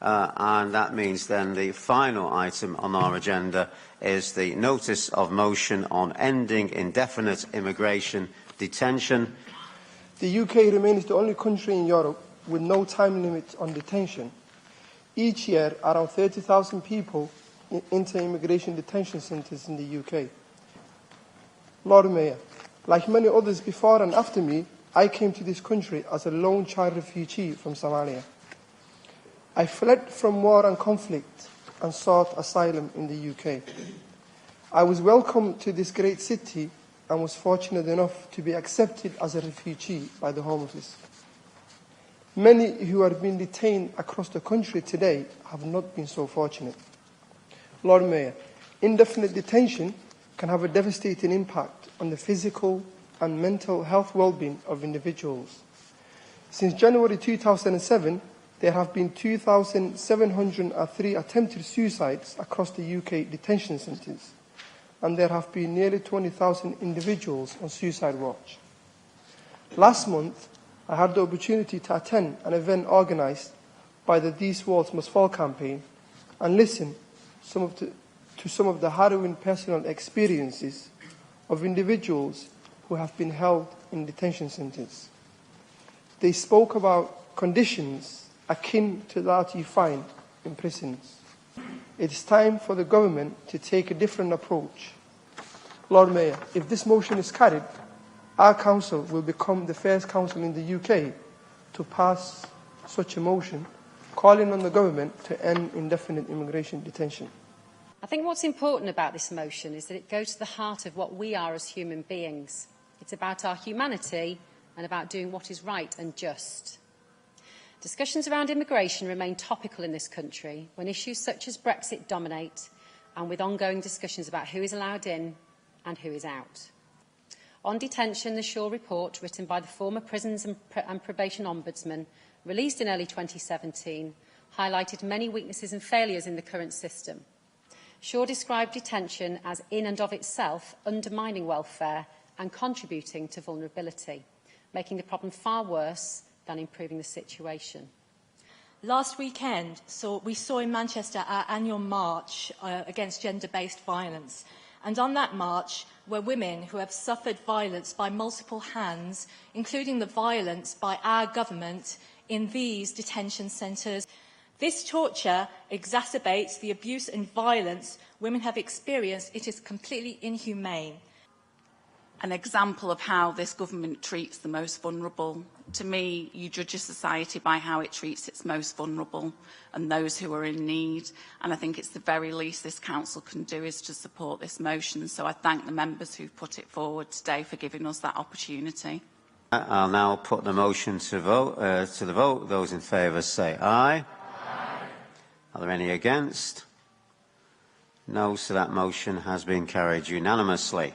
and that means then the final item on our agenda is the notice of motion on ending indefinite immigration detention. The UK remains the only country in Europe with no time limit on detention. Each year, around 30,000 people enter immigration detention centres in the UK. Lord Mayor, like many others before and after me, I came to this country as a lone child refugee from Somalia. I fled from war and conflict and sought asylum in the UK. I was welcomed to this great city and was fortunate enough to be accepted as a refugee by the Home Office. Many who are being detained across the country today have not been so fortunate. Lord Mayor, indefinite detention can have a devastating impact on the physical and mental health well-being of individuals. Since January 2007, there have been 2,703 attempted suicides across the UK detention centres, and there have been nearly 20,000 individuals on suicide watch. Last month, I had the opportunity to attend an event organised by the These Walls Must Fall campaign and listen to some of the harrowing personal experiences of individuals who have been held in detention centres. They spoke about conditions akin to that you find in prisons. It is time for the government to take a different approach. Lord Mayor, if this motion is carried, our council will become the first council in the UK to pass such a motion, calling on the government to end indefinite immigration detention. I think what's important about this motion is that it goes to the heart of what we are as human beings. It's about our humanity and about doing what is right and just. Discussions around immigration remain topical in this country when issues such as Brexit dominate, and with ongoing discussions about who is allowed in and who is out. On detention, the Shaw report, written by the former Prisons and Probation Ombudsman, released in early 2017, highlighted many weaknesses and failures in the current system. Shaw described detention as in and of itself undermining welfare and contributing to vulnerability, making the problem far worse than improving the situation. Last weekend, we saw in Manchester our annual march against gender-based violence. And on that march were women who have suffered violence by multiple hands, including the violence by our government in these detention centres. This torture exacerbates the abuse and violence women have experienced. It is completely inhumane. An example of how this government treats the most vulnerable. To me, you judge a society by how it treats its most vulnerable and those who are in need. And I think it's the very least this council can do is to support this motion. So I thank the members who've put it forward today for giving us that opportunity. I'll now put the motion to the vote. Those in favour say aye. Aye. Are there any against? No, so that motion has been carried unanimously.